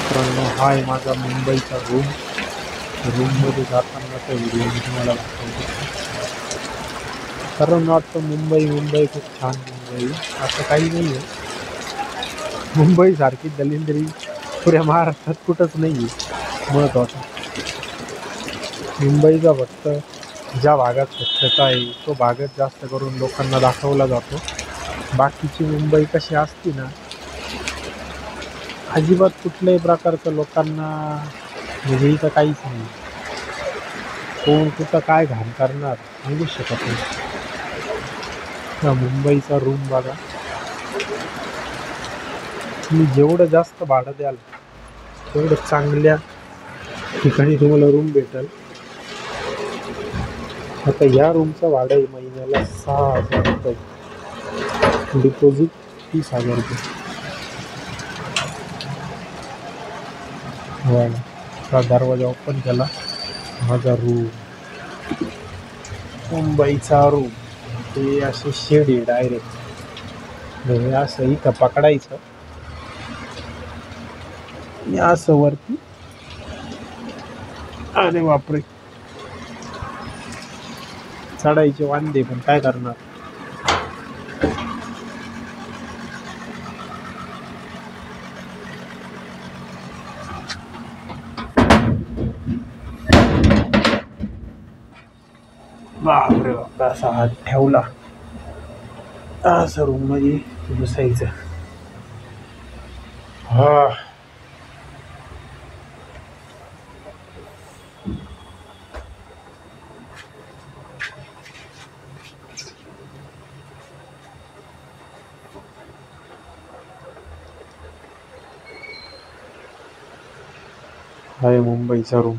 मित्रांनो, हा आहे माझा मुंबईचा रूम. रूममध्ये जातानाचा व्हिडिओ मी तुम्हाला दाखवतो. सर्वांना वाटतं मुंबई मुंबई खूप छान मुंबई, असं काही नाही आहे. मुंबईसारखी दलिंद्री पुऱ्या महाराष्ट्रात कुठंच नाही आहे. महत्त्वाचं मुंबईचा फक्त ज्या भागात स्वच्छता आहे तो भागच जास्त करून लोकांना दाखवला जातो. बाकीची मुंबई कशी असती ना, अजिबात कुठल्याही प्रकारचं लोकांना म्हणजे इथं काहीच नाही. कोण कुठं काय घाण करणार सांगू शकत नाही. त्या मुंबईचा रूम बघा. तुम्ही जेवढं जास्त भाडं द्याल तेवढं चांगल्या ठिकाणी तुम्हाला रूम भेटेल. आता या रूमचं भाडं आहे महिन्याला 6,000 रुपये, डिपॉझिट 30,000 रुपये. हा दरवाजा ओपन केला, माझा रूम, मुंबईचा रूम. हे असे शेड आहे डायरेक्ट. हे असं इथं पकडायचं आणि असं वरती. अरे बापरे, चढायचे वांदे, पण काय करणार. बापरे बाप, असा हात ठेवला असं रूम मध्ये घुसायचं. हा आहे मुंबईचा रूम.